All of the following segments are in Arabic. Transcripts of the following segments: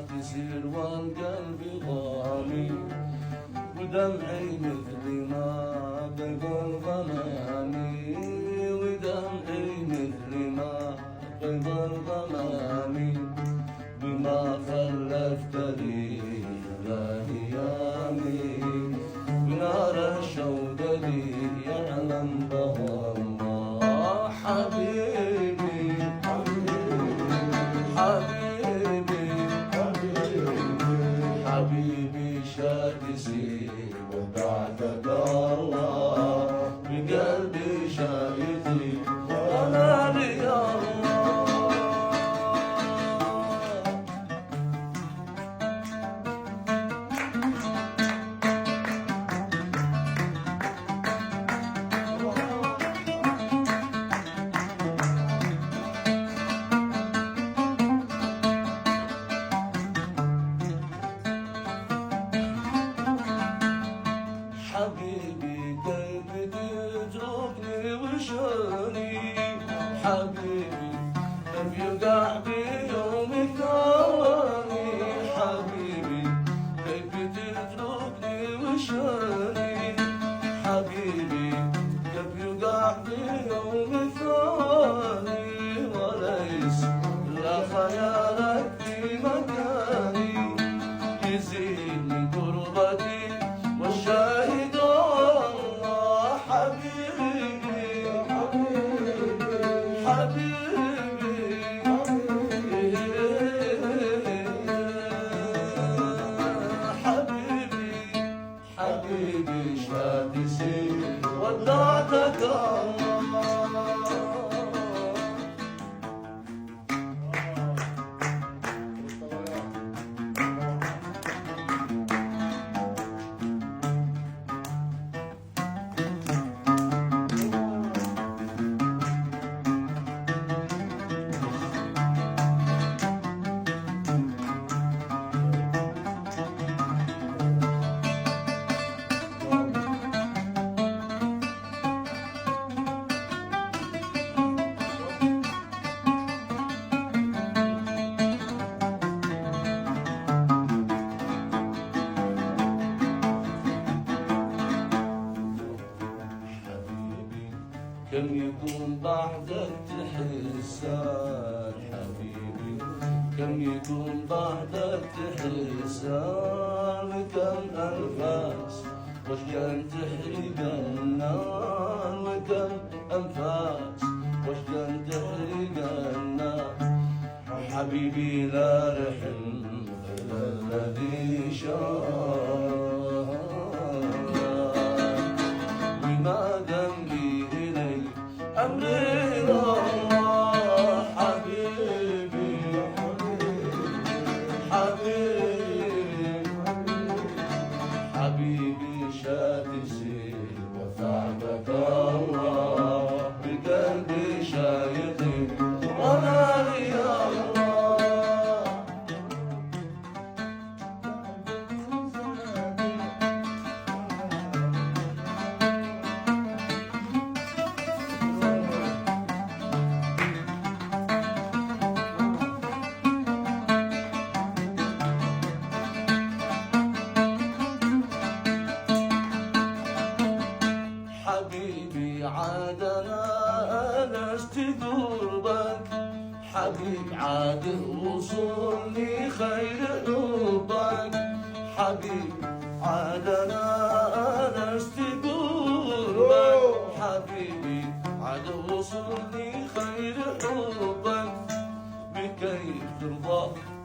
تسير والقلب ضامي، ودمعي مثل ما طيب الغمامي، ودمعي مثل ما طيب الغمامي، بما خلفت لي ايامي، بنار الشوق لي يعلم بها الله. حبيبي حبيبي حبيبي شاكسي ودعتك الله، بقلبي شايتي وانا لي الله. حبيبي كيف تتركني وشاني، حبيبي كيف يقع بيوم ثاني، حبيبي كيف تتركني وشاني، حبيبي كيف يقع بيوم ثاني، وليس لا خيالك في مكاني، يزيدني قربتي والشاهد الله. حبيبي حبيبي حبيبي حبيبي شادسي ودعتك الله. كم يكون بعدك تحسان حبيبي، كم يكون بعدك تحسان، كم أنفاس وش كان تحرق النار، وكم أنفاس وش كان تحرق النار. حبيبي لا رحم الذي شاء، وما ذنبي أمري الله. حبيبي حبيبي حبيبي شادسي وثعبك الله، بقلبي شايطي وانا لي الله. حبيبي عادنا لست قربك، حبيب عاده وصولي خير حبك، حبيب عادنا لست قربك، حبيبي عاده وصولي خير حبك، بكيف ترضى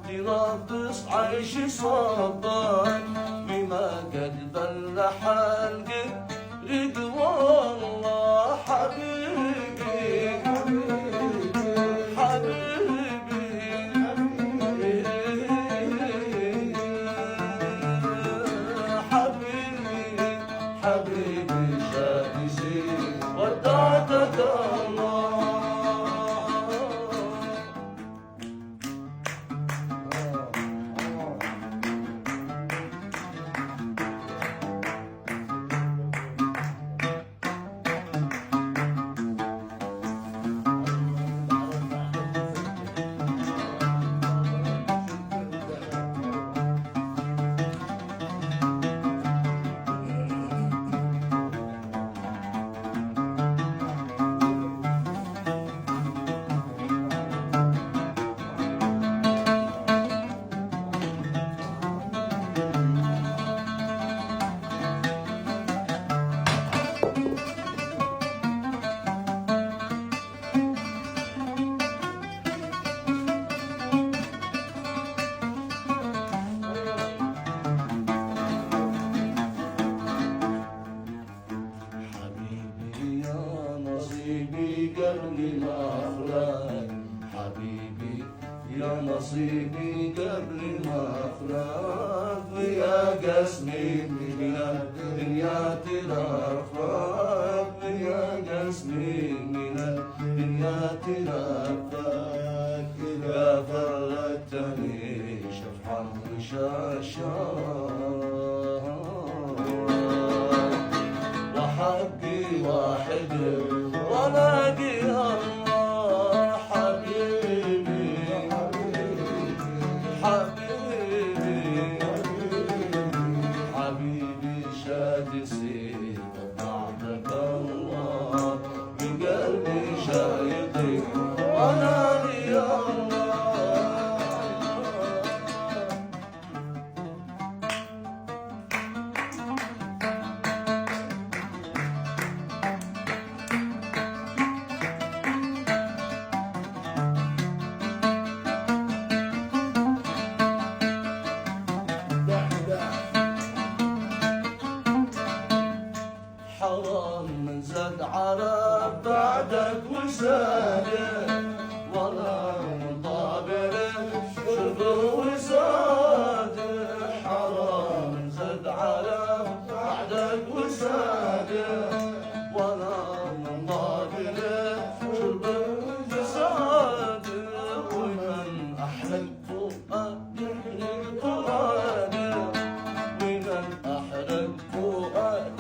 تنقص عيش صبك، بما قد بلح القلب رضوان الله. حبيبي حبيبي حبيبي حبيبي شادسي ودعتك الله. قسمي من الدنيا تلفك يا قسمي من الدنيا تلفك يا فرتني شفعا وشاشا وحقي واحد ونادي الله حبيبي حبيبي حبيبي شادسي بعدك الله من قلبي شايقي ونادي الله حرام من زاد عرب بعدك وسادة ولا مطابر شرب وسادة حرام من زاد عرب بعدك وسادة ولا مطابر شرب وسادة ومن أحلى الفؤاد يحلى الفؤاد ومن أحلى الفؤاد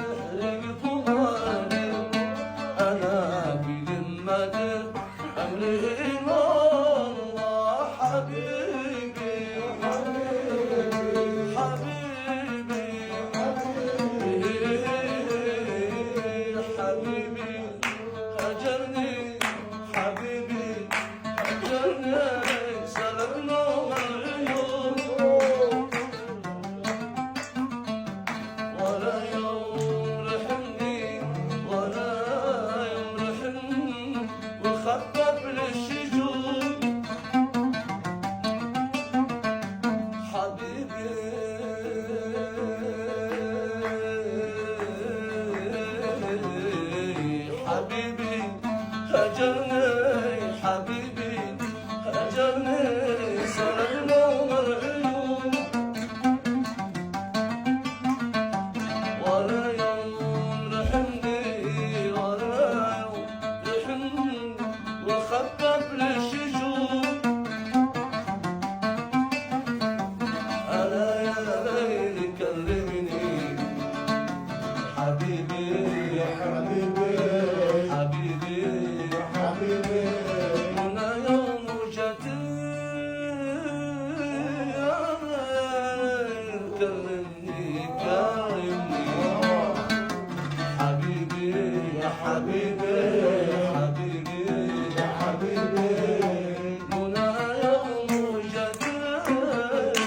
خفف للشجون حبيبي حبيبي هجرني حبيبي هجرني سلمنا والعيون ولا يوم رحمني ولا يوم رحمني وخفف للشجون ألا يا ليل كلمني حبيبي يا حبيبي حبيبي يا حبيبي هنا يوم وجدي يا ليل كلمني كلمني حبيبي يا حبيبي حبيبي حبيبي هنا يوم جديد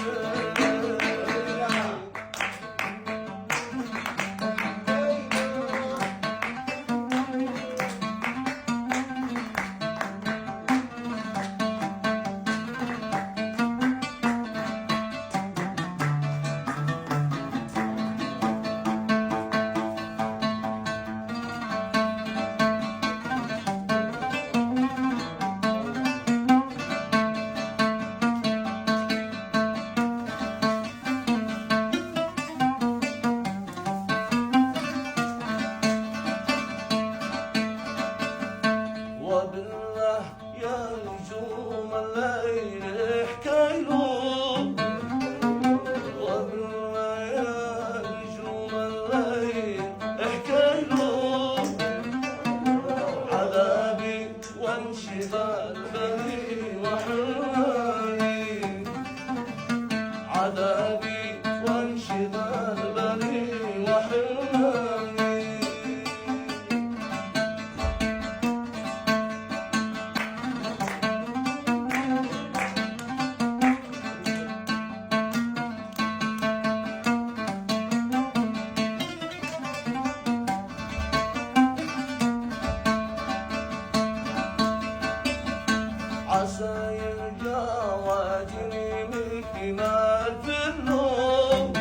وبالله يا نجوم الليل احكيلوا وبالله يا نجوم الليل احكيلوا عذابي وانشغال بني وحرماني عذابي وانشغال بني وحرماني عسى يرجع واجري من كمال في النوم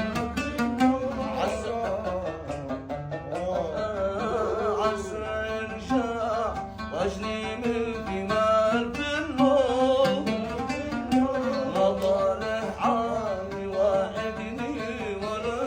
عسى يرجع واجري من كمال في النوم مضى له عامي واعدني ولا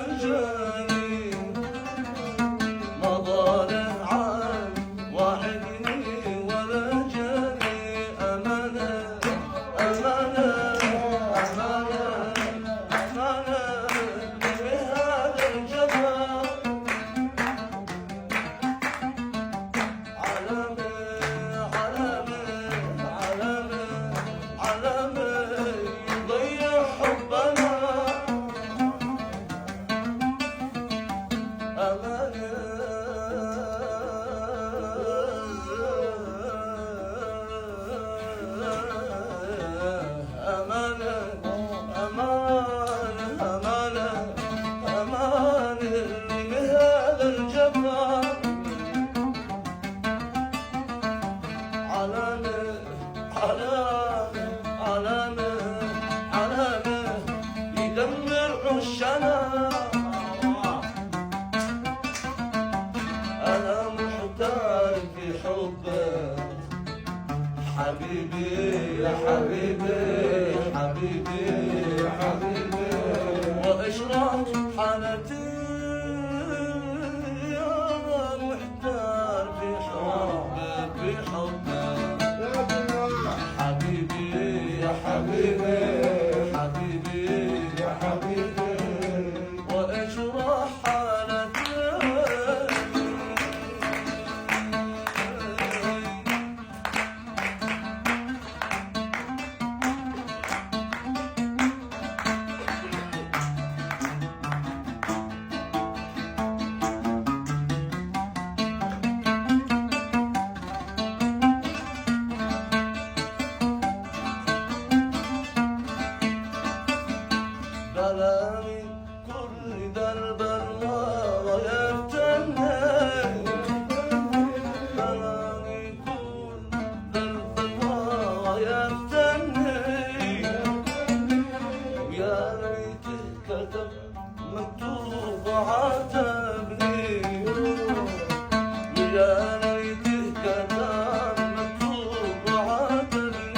على كل درب الهوى يفتني على كل درب الهوى يفتني يا ريته كتب مكتوب وعاتبني يا ريته كتب مكتوب وعاتبني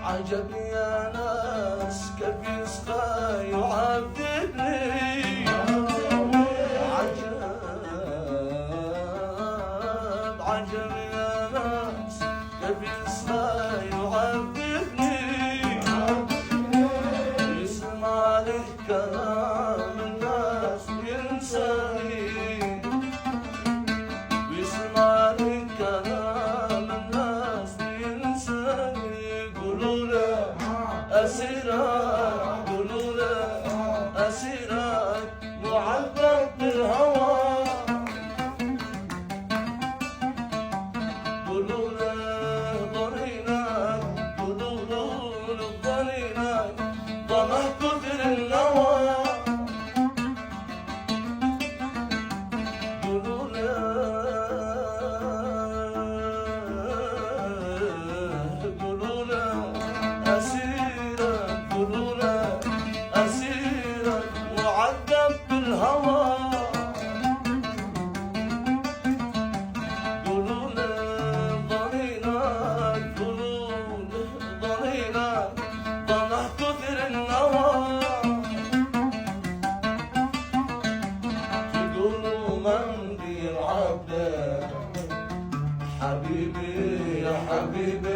عجب يا ناس كيف يسقى يعذبني عجب عجب يا ناس كيف يسقى يعذبني يسمع له كلام الناس ينساني يسمع له كلام الناس ينساني أسيرك قولوا له أسيرك معذب بالهوى قولوا له ضنينك قولوا له ضنينك ضمه كثر النوى قولوا له قولوا له أسيرك قولوا له أسيرك معذب بالهوى قولوا له ضنينك قولوا له ضنينك ضنه كثر النوى تقولوا من دير عبده حبيبي يا حبيبي